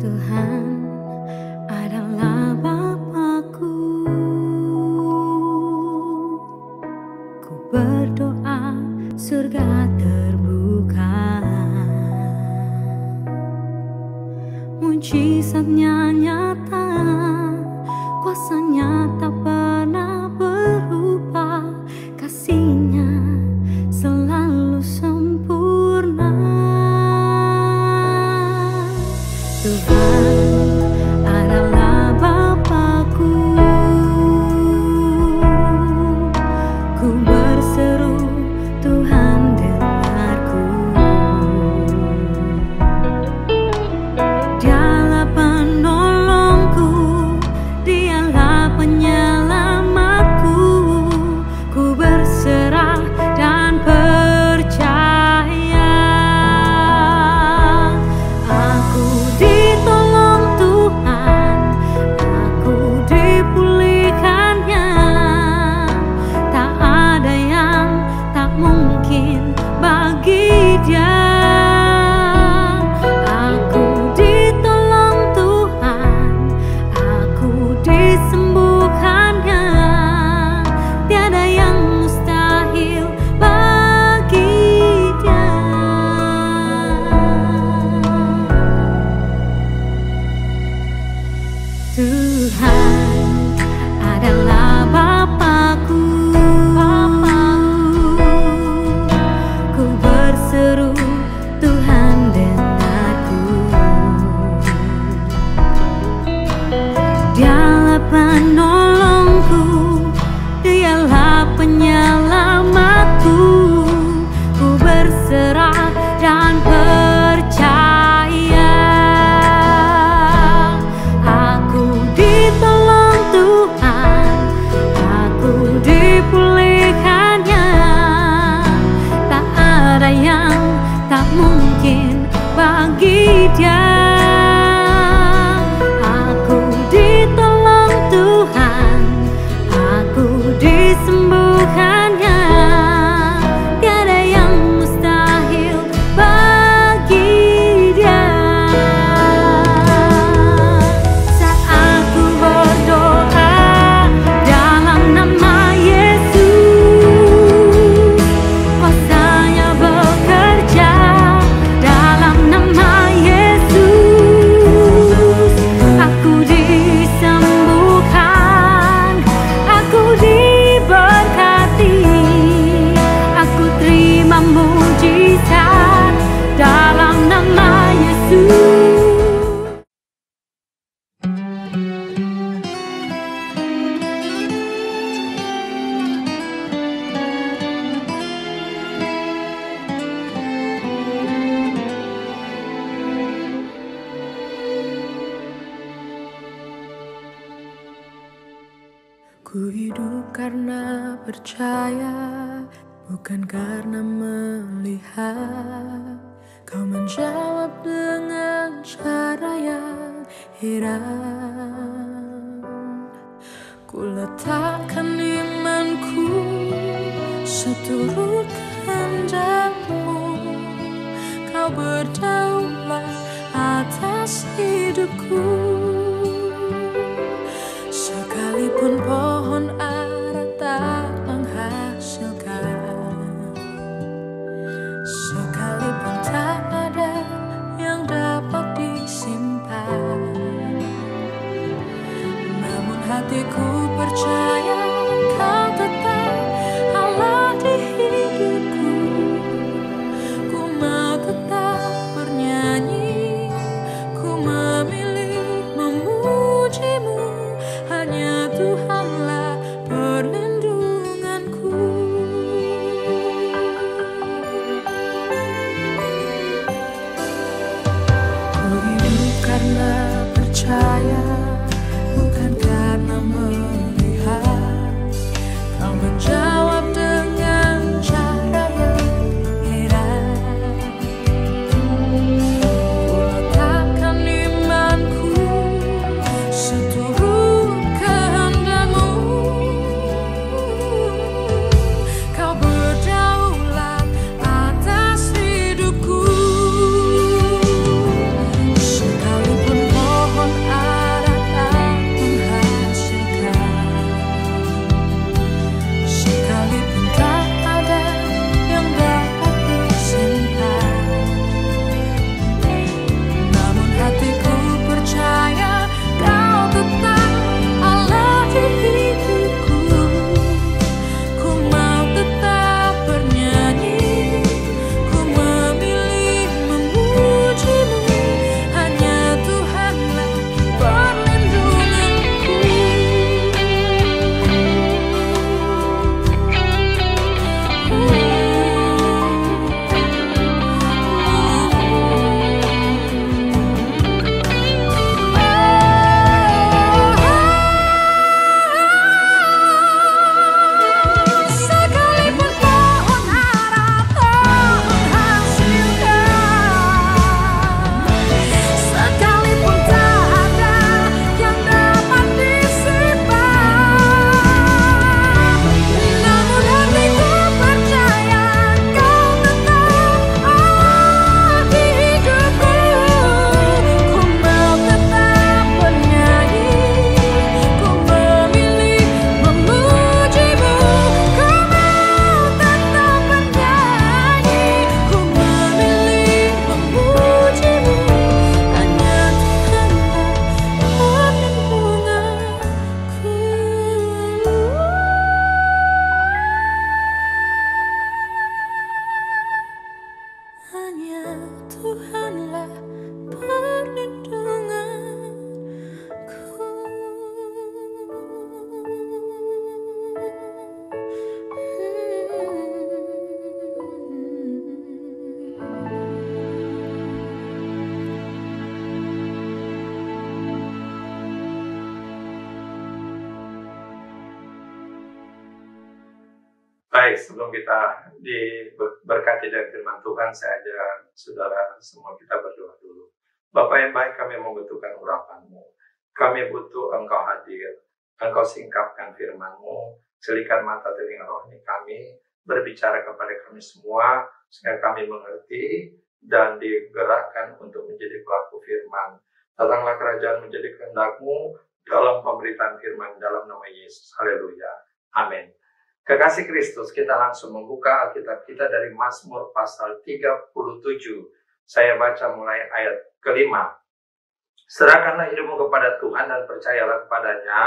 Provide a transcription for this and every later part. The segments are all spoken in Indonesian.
Tuhan adalah Bapakku. Ku berdoa surga terbuka, mujizatnya nyata, kuasanya tak pernah berubah, kasihnya selalu sempurna. Tuhan adalah Bapakku. Ku berseru, Tuhan dengarku. Dialah penolongku, Dialah penyelamatku. Ku berserah dan percaya. Aku ditolong Tuhan, aku dipulihkannya. Tak ada yang tak mungkin bagi Dia. Aku ditolong Tuhan, aku disembuhkannya. Tiada yang mustahil bagi Dia. Tuhan adalah Bapakku. Ku berseru, Tuhan dengarku. Dialah penolongku, Dialah penyelamatku. Ku berserah dan percaya. Aku ditolong Tuhan, aku dipulihkannya. Tak ada yang tak mungkin bagi Dia. Aku ditolong Tuhan, aku disembuhkannya. Tiada yang mustahil bagi Dia. Saat aku berdoa dalam nama Yesus, kuasanya bekerja dalam nama Yesus. Aku disembuhkan, aku diberkati, aku terima mujizat dalam nama Yesus. Ku hidup karena percaya, bukan karena melihat. Kau menjawab dengan cara yang heran. Ku letakkan imanku seturut kehendak-Mu. Kau berdaulat atas hidupku. Sekalipun pohon ara tak menghasilkan, sekalipun tak ada yang dapat disimpan, namun hatiku percaya Kau tetap Allah di hidupku. Ku mau tetap bernyanyi, ku memilih memuji-Mu. Hanya Tuhanlah perlindunganku. Ku hidup karena percaya, bukan karena melihat. Kau menjawab dengan cara yang heran. Ku letakkan imanku seturut kehendak-Mu. Kau berdaulat atas hidupku. Sekalipun Baik, sebelum kita diberkati dari firman Tuhan, saya ajak saudara semua kita berdoa dulu. Bapak yang baik, kami membutuhkan urapan-Mu. Kami butuh Engkau hadir. Engkau singkapkan firman-Mu, celikan mata telinga rohani kami, berbicara kepada kami semua, sehingga kami mengerti dan digerakkan untuk menjadi pelaku firman. Datanglah kerajaan menjadi kehendak-Mu dalam pemberitaan firman dalam nama Yesus. Haleluya. Amin. Kekasih Kristus, kita langsung membuka Alkitab kita dari Mazmur pasal 37. Saya baca mulai ayat kelima. Serahkanlah hidupmu kepada Tuhan dan percayalah kepadanya,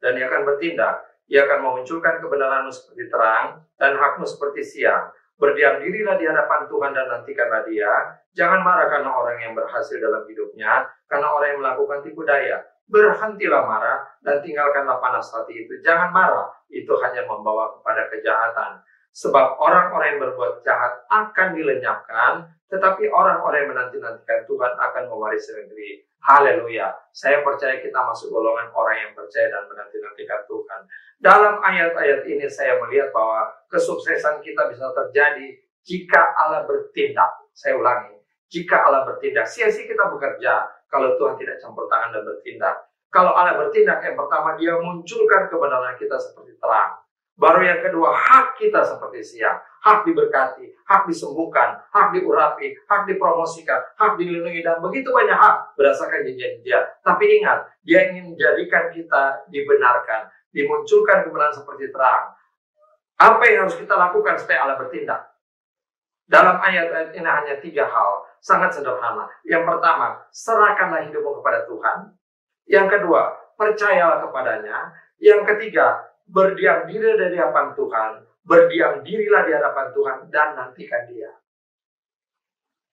dan Ia akan bertindak. Ia akan memunculkan kebenaranmu seperti terang dan hakmu seperti siang. Berdiam dirilah di hadapan Tuhan dan nantikanlah Dia. Jangan marah karena orang yang berhasil dalam hidupnya, karena orang yang melakukan tipu daya. Berhentilah marah dan tinggalkanlah panas hati itu. Jangan marah, itu hanya membawa kepada kejahatan. Sebab orang-orang yang berbuat jahat akan dilenyapkan, tetapi orang-orang yang menanti-nantikan Tuhan akan mewarisi negeri. Haleluya. Saya percaya kita masuk golongan orang yang percaya dan menanti-nantikan Tuhan. Dalam ayat-ayat ini saya melihat bahwa kesuksesan kita bisa terjadi jika Allah bertindak. Saya ulangi, jika Allah bertindak. Sia-sia kita bekerja kalau Tuhan tidak campur tangan dan bertindak. Kalau Allah bertindak, yang pertama Dia munculkan kebenaran kita seperti terang. Baru yang kedua, hak kita seperti siang. Hak diberkati, hak disembuhkan, hak diurapi, hak dipromosikan, hak dilindungi, dan begitu banyak hak berdasarkan janji Dia. Tapi ingat, Dia ingin menjadikan kita dibenarkan, dimunculkan kebenaran seperti terang. Apa yang harus kita lakukan supaya Allah bertindak? Dalam ayat-ayat ini hanya 3 hal, sangat sederhana. Yang pertama, serahkanlah hidupmu kepada Tuhan. Yang kedua, percayalah kepadanya. Yang ketiga, berdiam diri di hadapan Tuhan. Berdiam dirilah di hadapan Tuhan dan nantikan Dia.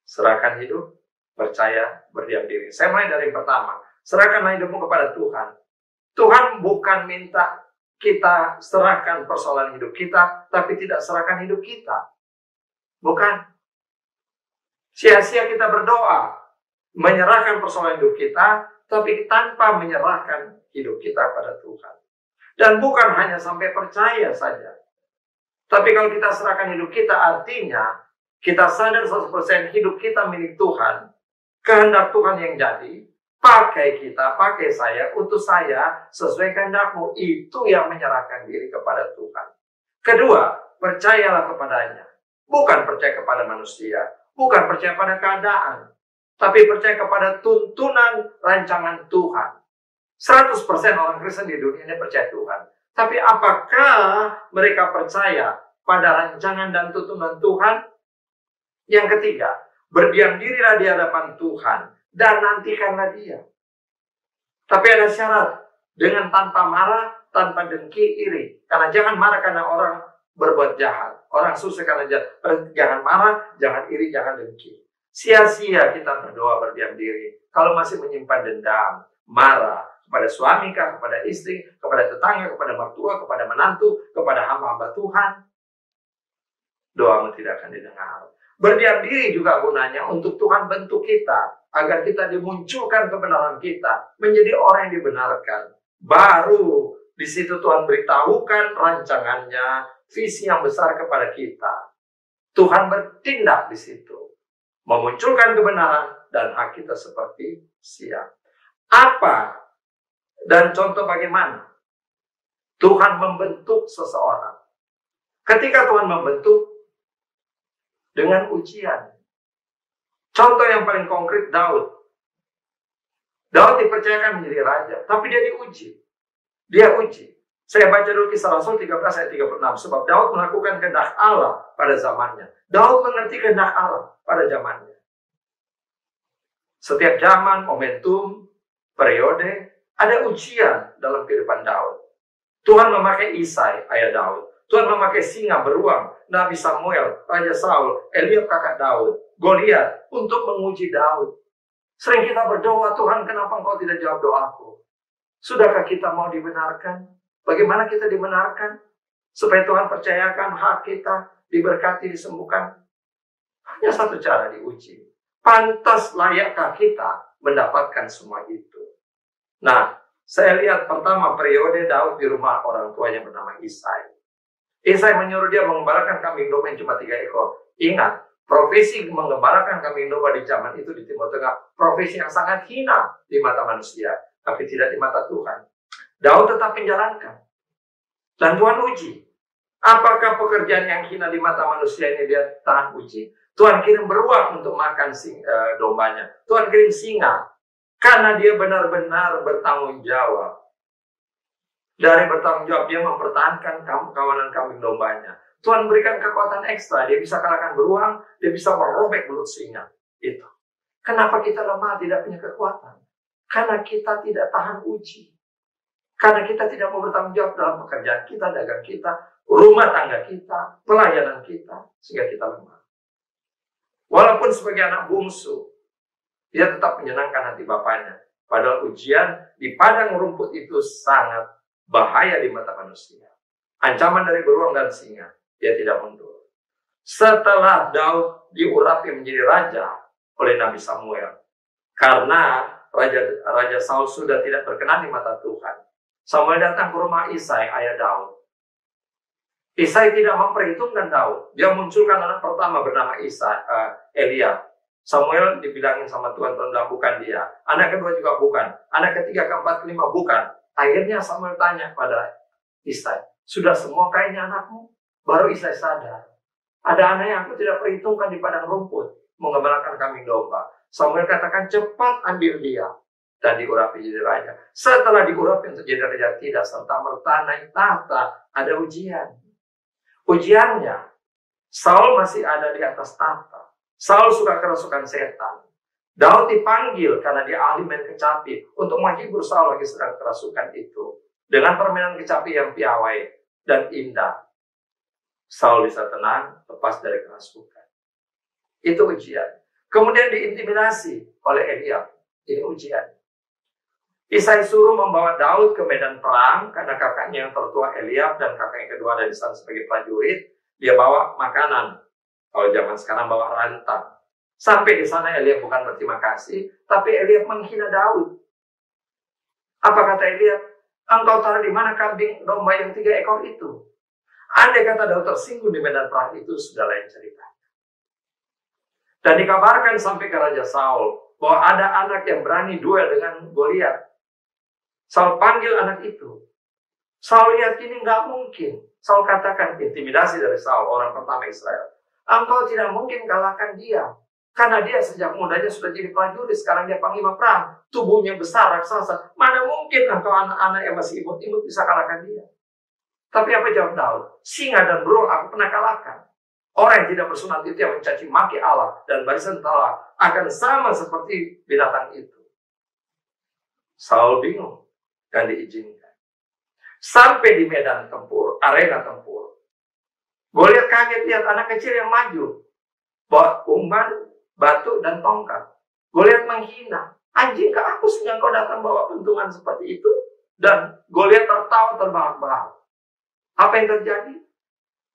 Serahkan hidup, percaya, berdiam diri. Saya mulai dari yang pertama. Serahkanlah hidupmu kepada Tuhan. Tuhan bukan minta kita serahkan persoalan hidup kita, tapi tidak serahkan hidup kita. Bukan. Sia-sia kita berdoa, menyerahkan persoalan hidup kita, tapi tanpa menyerahkan hidup kita pada Tuhan. Dan bukan hanya sampai percaya saja. Tapi kalau kita serahkan hidup kita, artinya kita sadar 100% hidup kita milik Tuhan. Kehendak Tuhan yang jadi, pakai kita, pakai saya, utus saya, sesuai kehendak-Mu. Itu yang menyerahkan diri kepada Tuhan. Kedua, percayalah kepadanya. Bukan percaya kepada manusia, bukan percaya pada keadaan, tapi percaya kepada tuntunan rancangan Tuhan. 100% orang Kristen di dunia ini percaya Tuhan. Tapi apakah mereka percaya pada rancangan dan tuntunan Tuhan? Yang ketiga, berdiam dirilah di hadapan Tuhan dan nantikanlah Dia. Tapi ada syarat, dengan tanpa marah, tanpa dengki, iri. Karena jangan marah karena orang berbuat jahat. Orang susah karena jahat. Jangan marah, jangan iri, jangan dengki. Sia-sia kita berdoa berdiam diri kalau masih menyimpan dendam, marah kepada suami, kepada istri, kepada tetangga, kepada mertua, kepada menantu, kepada hamba-hamba Tuhan. Doamu tidak akan didengar. Berdiam diri juga gunanya untuk Tuhan bentuk kita, agar kita dimunculkan kebenaran kita, menjadi orang yang dibenarkan. Baru di situ Tuhan beritahukan rancangannya, visi yang besar kepada kita. Tuhan bertindak di situ, memunculkan kebenaran dan hak kita seperti siang. Apa dan contoh bagaimana Tuhan membentuk seseorang? Ketika Tuhan membentuk dengan ujian. Contoh yang paling konkret, Daud. Daud dipercayakan menjadi raja, tapi dia diuji. Dia uji. Saya baca dulu Kisah Rasul 13 ayat 36. Sebab Daud melakukan kehendak Allah pada zamannya. Daud mengerti kehendak Allah pada zamannya. Setiap zaman, momentum, periode, ada ujian dalam kehidupan Daud. Tuhan memakai Isai, ayah Daud. Tuhan memakai singa beruang, Nabi Samuel, Raja Saul, Eliab kakak Daud, Goliat untuk menguji Daud. Sering kita berdoa, Tuhan kenapa Engkau tidak jawab doaku? Sudahkah kita mau dibenarkan? Bagaimana kita dibenarkan? Supaya Tuhan percayakan hak kita, diberkati, disembuhkan. Hanya satu cara, diuji. Pantas layakkah kita mendapatkan semua itu? Nah, saya lihat pertama periode Daud di rumah orang tuanya bernama Isai. Isai menyuruh dia mengembalakan kambing domba yang cuma 3 ekor. Ingat, profesi mengembalakan kambing domba di zaman itu di Timur Tengah, profesi yang sangat hina di mata manusia, tapi tidak di mata Tuhan. Daud tetap menjalankan. Dan Tuhan uji. Apakah pekerjaan yang hina di mata manusia ini dia tahan uji? Tuhan kirim beruang untuk makan dombanya. Tuhan kirim singa. Karena dia benar-benar bertanggung jawab. Dari bertanggung jawab, dia mempertahankan kawanan kambing dombanya. Tuhan berikan kekuatan ekstra. Dia bisa kalahkan beruang, dia bisa merobek mulut singa. Itu. Kenapa kita lemah, tidak punya kekuatan? Karena kita tidak tahan uji. Karena kita tidak mau bertanggung jawab dalam pekerjaan kita, dagang kita, rumah tangga kita, pelayanan kita, sehingga kita lemah. Walaupun sebagai anak bungsu, dia tetap menyenangkan hati bapaknya. Padahal ujian di padang rumput itu sangat bahaya di mata manusia. Ancaman dari beruang dan singa, dia tidak mundur. Setelah Daud diurapi menjadi raja oleh Nabi Samuel, karena Raja Saul sudah tidak berkenan di mata Tuhan, Samuel datang ke rumah Isai, ayah Daud. Isai tidak memperhitungkan Daud. Dia munculkan anak pertama bernama Eliab. Samuel dibilangin sama Tuhan bilang bukan dia. Anak kedua juga bukan. Anak ketiga, keempat, kelima bukan. Akhirnya Samuel tanya pada Isai, sudah semua kayaknya anakmu? Baru Isai sadar. Ada anak yang aku tidak perhitungkan di padang rumput, mengembalakan kambing domba. Samuel katakan, cepat ambil dia. Dan diurapi jadi raja. Setelah diurapi untuk jadi raja, tidak serta-merta naik tahta. Ada ujian. Ujiannya, Saul masih ada di atas tahta. Saul suka kerasukan setan. Daud dipanggil karena dia ahli main kecapi untuk menghibur Saul lagi sedang kerasukan itu. Dengan permainan kecapi yang piawai dan indah, Saul bisa tenang, lepas dari kerasukan. Itu ujian. Kemudian diintimidasi oleh Eliab. Ini ujian. Isai suruh membawa Daud ke medan perang karena kakaknya yang tertua Eliab dan kakaknya kedua ada di sana sebagai prajurit. Dia bawa makanan. Kalau zaman sekarang bawa rantang. Sampai di sana Eliab bukan berterima kasih, tapi Eliab menghina Daud. Apa kata Eliab? Engkau taruh di mana kambing domba yang 3 ekor itu? Andai kata Daud tersinggung di medan perang itu, sudah lain cerita. Dan dikabarkan sampai ke Raja Saul bahwa ada anak yang berani duel dengan Goliat. Saul panggil anak itu. Saul lihat ini nggak mungkin. Saul katakan, intimidasi dari Saul, orang pertama Israel. Engkau tidak mungkin kalahkan dia. Karena dia sejak mudanya sudah jadi prajurit, sekarang dia panglima perang. Tubuhnya besar, raksasa. Mana mungkin engkau anak-anak yang masih imut-imut bisa kalahkan dia. Tapi apa jawab Daud? Singa dan beruang aku pernah kalahkan. Orang yang tidak bersunat itu yang mencaci maki Allah dan barisan Allah akan sama seperti binatang itu. Saul bingung dan diizinkan. Sampai di medan tempur, arena tempur. Goliat kaget lihat anak kecil yang maju. Bawa umpan, batu, dan tongkat. Goliat menghina. Anjing ke aku sehingga kau datang bawa pentungan seperti itu? Dan Goliat tertawa terbahak-bahak. Apa yang terjadi?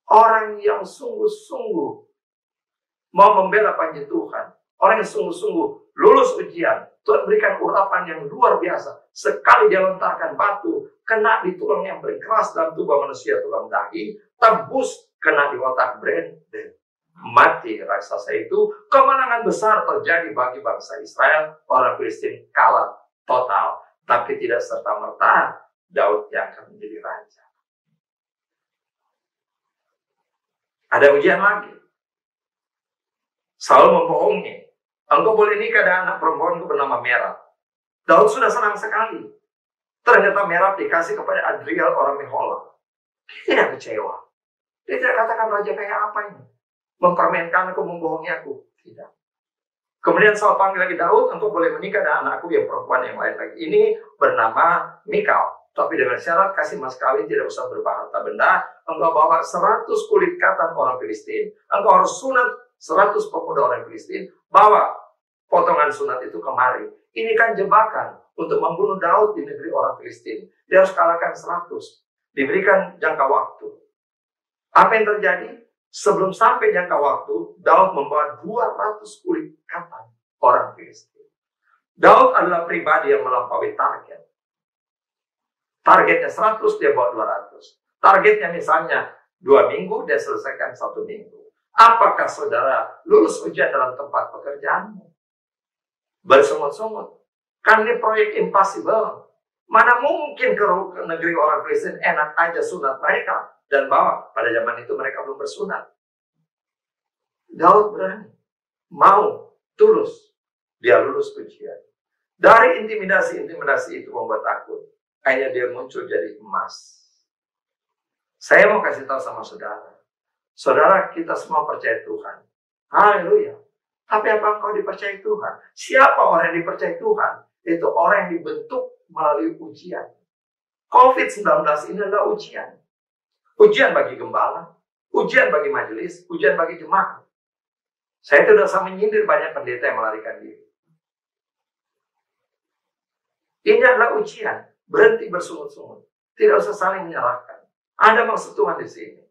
Orang yang sungguh-sungguh mau membela panji Tuhan. Orang yang sungguh-sungguh lulus ujian. Tuhan berikan urapan yang luar biasa. Sekali dia lontarkan batu, kena di tulang yang paling keras dalam tubuh manusia, tulang dahi, tembus, kena di otak Brandon. Mati raksasa itu. Kemenangan besar terjadi bagi bangsa Israel. Orang Filistin kalah total. Tapi tidak serta-merta Daud yang akan menjadi raja. Ada ujian lagi. Saul membohongi. Engkau boleh nikah dengan anak perempuanku bernama Merab. Daud sudah senang sekali. Ternyata Merab dikasih kepada Adriel orang Mehola. Dia tidak kecewa. Dia tidak katakan raja kayak apa ini. Mempermainkan aku, membohongi aku. Tidak. Kemudian Saul panggil lagi Daud, engkau boleh menikah dengan anakku yang perempuan yang lain lagi. Ini bernama Mikal. Tapi dengan syarat kasih mas kawin tidak usah berupa harta benda. Engkau bawa 100 kulit katan orang Filistin. Engkau harus sunat 100 pemuda orang Filistin. Bawa potongan sunat itu kemari. Ini kan jebakan untuk membunuh Daud di negeri orang Filistin. Dia harus kalahkan 100. Diberikan jangka waktu. Apa yang terjadi? Sebelum sampai jangka waktu, Daud membawa 200 kulit katan orang Filistin. Daud adalah pribadi yang melampaui target. Targetnya 100, dia bawa 200. Targetnya misalnya 2 minggu, dia selesaikan 1 minggu. Apakah saudara lulus ujian dalam tempat pekerjaanmu? Bersungut-sungut. Kan ini proyek impossible. Mana mungkin ke negeri orang Kristen enak aja sunat mereka. Dan bahwa pada zaman itu mereka belum bersunat. Daud berani. Mau. Tulus. Dia lulus ujian. Dari intimidasi itu membuat takut. Akhirnya dia muncul jadi emas. Saya mau kasih tahu sama saudara. Saudara, kita semua percaya Tuhan. Haleluya. Tapi apa engkau dipercayai Tuhan? Siapa orang yang dipercayai Tuhan? Itu orang yang dibentuk melalui ujian. COVID-19 ini adalah ujian. Ujian bagi gembala, ujian bagi majelis, ujian bagi jemaat. Saya tidak usah menyindir banyak pendeta yang melarikan diri. Ini adalah ujian. Berhenti bersungut-sungut. Tidak usah saling menyalahkan. Ada maksud Tuhan di sini.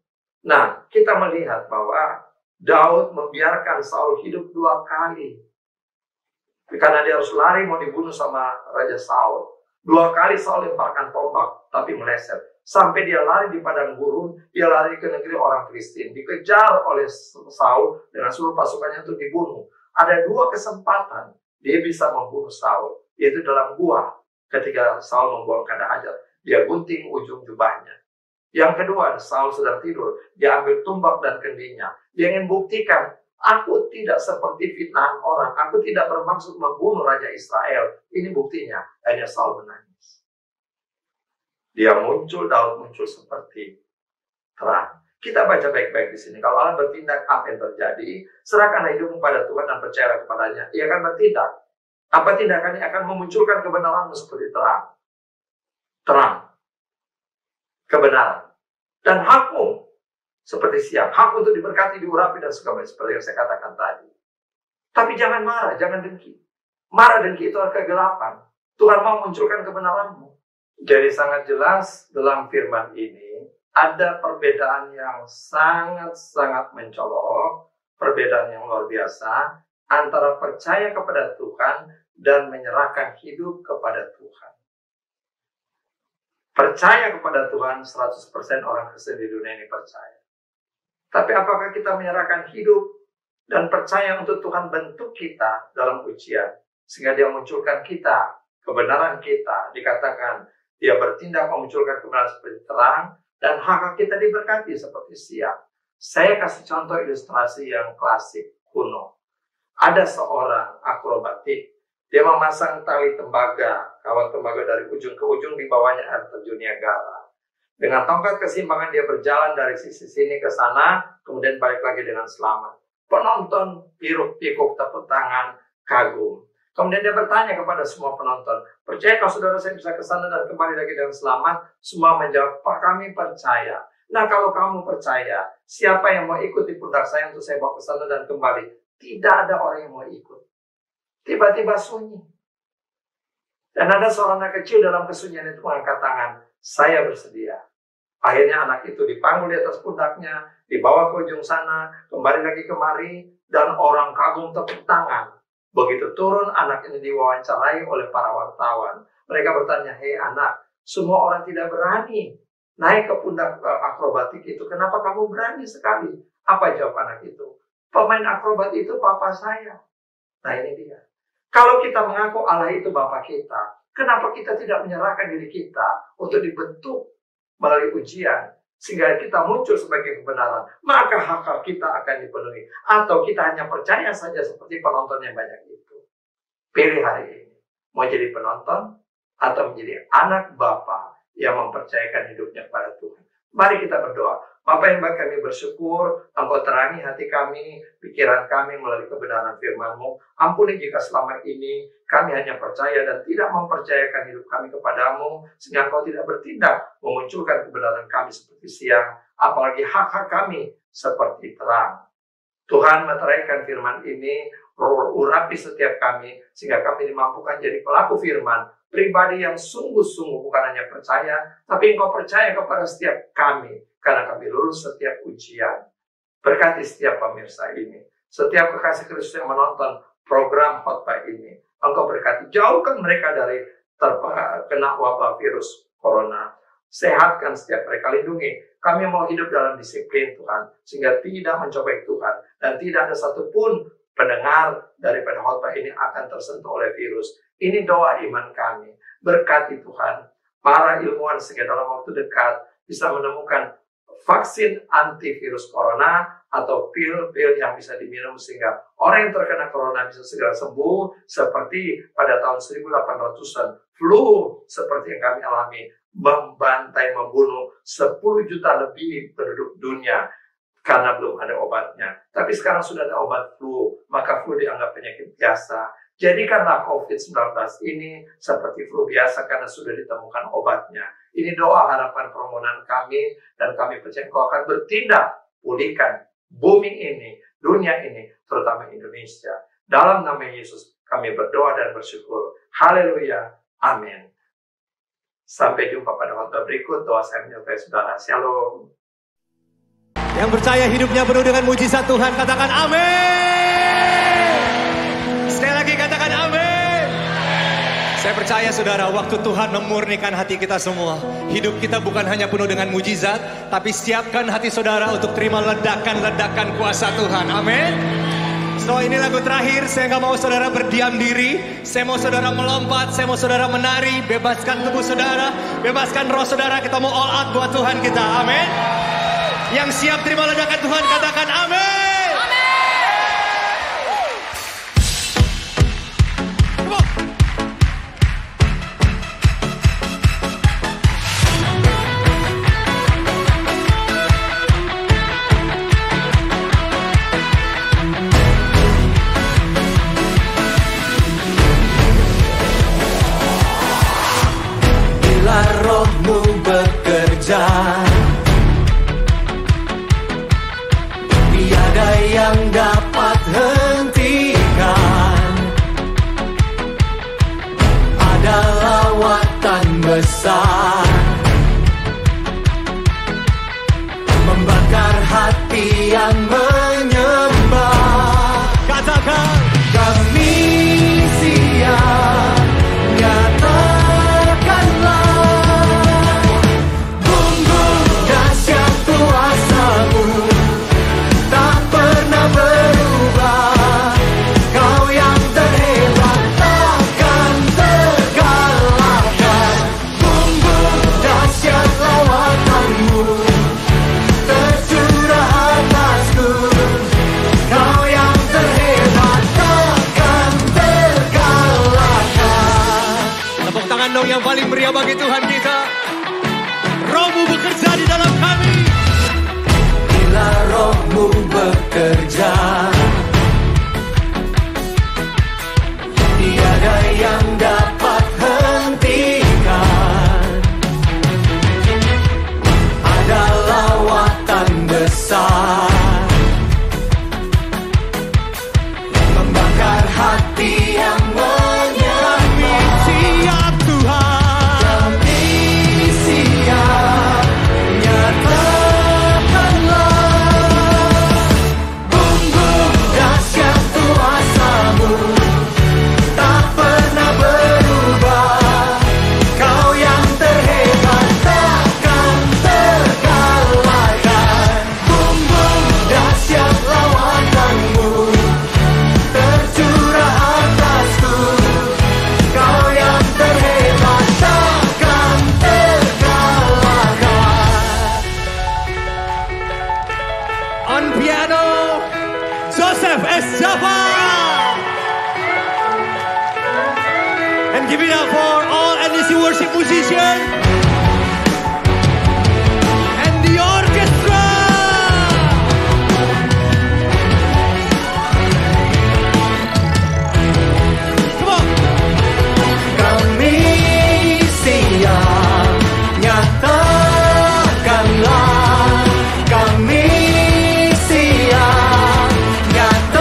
Nah, kita melihat bahwa Daud membiarkan Saul hidup 2 kali. Karena dia harus lari mau dibunuh sama Raja Saul. 2 kali Saul lemparkan tombak, tapi meleset. Sampai dia lari di padang gurun, dia lari ke negeri orang Filistin. Dikejar oleh Saul dengan seluruh pasukannya untuk dibunuh. Ada 2 kesempatan dia bisa membunuh Saul. Yaitu dalam gua, ketika Saul membuang kanda ajar. Dia gunting ujung jubahnya. Yang kedua, Saul sedang tidur. Dia ambil tumbak dan kendinya. Dia ingin buktikan, aku tidak seperti fitnahan orang. Aku tidak bermaksud membunuh Raja Israel. Ini buktinya. Hanya Saul menangis. Dia muncul, Daud muncul seperti terang. Kita baca baik-baik di sini. Kalau Allah bertindak, apa yang terjadi? Serahkanlah hidupmu pada Tuhan dan percayalah kepadanya. Ia akan bertindak. Apa tindakannya? Akan memunculkan kebenaranmu seperti terang. Terang. Kebenaran. Dan hakmu seperti siang. Hak untuk diberkati, diurapi, dan segala seperti yang saya katakan tadi. Tapi jangan marah, jangan dengki. Marah dengki itu adalah kegelapan. Tuhan mau munculkan kebenaranmu. Jadi sangat jelas dalam firman ini, ada perbedaan yang sangat-sangat mencolok, perbedaan yang luar biasa, antara percaya kepada Tuhan dan menyerahkan hidup kepada Tuhan. Percaya kepada Tuhan, 100% orang Kristen di dunia ini percaya. Tapi apakah kita menyerahkan hidup dan percaya untuk Tuhan bentuk kita dalam ujian, sehingga dia munculkan kita, kebenaran kita, dikatakan dia bertindak memunculkan kebenaran seperti terang, dan hak kita diberkati seperti siang. Saya kasih contoh ilustrasi yang klasik, kuno. Ada seorang akrobatik. Dia memasang tali tembaga, kawat tembaga dari ujung ke ujung, di bawahnya air terjun Niagara. Dengan tongkat keseimbangan dia berjalan dari sisi sini ke sana, kemudian balik lagi dengan selamat. Penonton hiruk-pikuk, tepuk tangan, kagum. Kemudian dia bertanya kepada semua penonton, percayakah saudara saya bisa ke sana dan kembali lagi dengan selamat? Semua menjawab, Pak, kami percaya. Nah, kalau kamu percaya, siapa yang mau ikut di pundak saya untuk saya bawa ke sana dan kembali? Tidak ada orang yang mau ikut. Tiba-tiba sunyi. Dan ada seorang anak kecil dalam kesunyian itu mengangkat tangan, saya bersedia. Akhirnya anak itu dipanggul di atas pundaknya, dibawa ke ujung sana, kembali lagi kemari, dan orang kagum tepuk tangan. Begitu turun, anak ini diwawancarai oleh para wartawan. Mereka bertanya, hei anak, semua orang tidak berani naik ke pundak akrobatik itu. Kenapa kamu berani sekali? Apa jawab anak itu? Pemain akrobat itu papa saya. Nah ini dia. Kalau kita mengaku Allah itu Bapa kita, kenapa kita tidak menyerahkan diri kita untuk dibentuk melalui ujian, sehingga kita muncul sebagai kebenaran, maka hak kita akan dipenuhi. Atau kita hanya percaya saja seperti penonton yang banyak itu. Pilih hari ini, mau jadi penonton atau menjadi anak Bapa yang mempercayakan hidupnya kepada Tuhan. Mari kita berdoa. Bapa yang baik, kami bersyukur, Engkau terangi hati kami, pikiran kami melalui kebenaran firman-Mu. Ampuni jika selama ini kami hanya percaya dan tidak mempercayakan hidup kami kepadamu, sehingga Engkau tidak bertindak memunculkan kebenaran kami seperti siang, apalagi hak-hak kami seperti terang. Tuhan, meteraikan firman ini, urapi setiap kami, sehingga kami dimampukan jadi pelaku firman, pribadi yang sungguh-sungguh bukan hanya percaya, tapi Engkau percaya kepada setiap kami, karena kami lulus setiap ujian. Berkati setiap pemirsa ini, setiap kekasih Kristus yang menonton program khotbah ini, Engkau berkati, jauhkan mereka dari terkena wabah virus corona. Sehatkan setiap mereka, lindungi. Kami mau hidup dalam disiplin Tuhan, sehingga tidak mencobai Tuhan. Dan tidak ada satupun pendengar daripada khotbah ini akan tersentuh oleh virus. Ini doa iman kami. Berkati Tuhan, para ilmuwan sehingga dalam waktu dekat bisa menemukan vaksin antivirus corona atau pil-pil yang bisa diminum sehingga orang yang terkena corona bisa segera sembuh, seperti pada tahun 1800-an flu seperti yang kami alami membantai, membunuh 10 juta lebih penduduk dunia karena belum ada obatnya. Tapi sekarang sudah ada obat flu, maka flu dianggap penyakit biasa. Jadikanlah COVID-19 ini seperti flu biasa karena sudah ditemukan obatnya. Ini doa harapan permohonan kami, dan kami percaya Engkau akan bertindak pulihkan bumi ini, dunia ini, terutama Indonesia. Dalam nama Yesus kami berdoa dan bersyukur. Haleluya. Amin. Sampai jumpa pada waktu berikut. Doa saya menyertai saudara. Shalom. Yang percaya hidupnya penuh dengan mujizat Tuhan, katakan amin. Sekali lagi katakan amin. Saya percaya saudara, waktu Tuhan memurnikan hati kita semua. Hidup kita bukan hanya penuh dengan mujizat, tapi siapkan hati saudara untuk terima ledakan-ledakan kuasa Tuhan. Amin. So ini lagu terakhir, saya gak mau saudara berdiam diri. Saya mau saudara melompat, saya mau saudara menari. Bebaskan tubuh saudara, bebaskan roh saudara. Kita mau all out buat Tuhan kita. Amin. Yang siap terima ledakan Tuhan katakan amin. Bila rohmu bekerja, tiada yang dapat hentikan. Ada lawatan besar membakar hati yang menyembah. Katakan kami siap, nyatakanlah bumbu dahsyat kuasa-Mu tak pernah berubah. Kau yang terhebat takkan terkalahkan. Bumbu dahsyat lawatan-Mu tercurah atasku. Kau yang terhebat takkan terkalahkan. tepuk tangan dong yang paling meriah bagi Tuhan kita. Roh-Mu bekerja di dalam kami. Bila rohmu bekerja, tiada yang dapat hentikan. Ada lawatan besar membakar hati yang menyembah. Siap Tuhan. Kami siap, nyatakanlah bumbu dahsyat kuasa-Mu tak pernah berubah. Kau yang terhebat takkan terkalahkan. Bumbu dahsyat lawatan-Mu tercurah atasku. Kau yang terhebat takkan terkalahkan. On piano, Joseph S. Java. And give it up for all NDC worship musicians and the orchestra. Come on. Kami siap, nyatakanlah. Kami siap, nyatakanlah.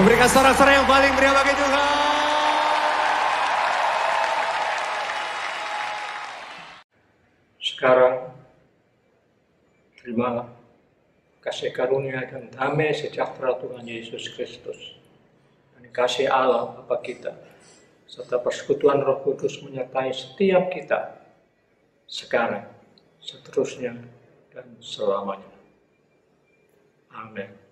Memberikan sorak-sorai yang paling meriah bagi Tuhan. Sekarang, terimalah kasih karunia dan damai sejahtera Tuhan Yesus Kristus. Dan kasih Allah Bapa kita, serta persekutuan Roh Kudus menyertai setiap kita, sekarang, seterusnya, dan selamanya. Amin.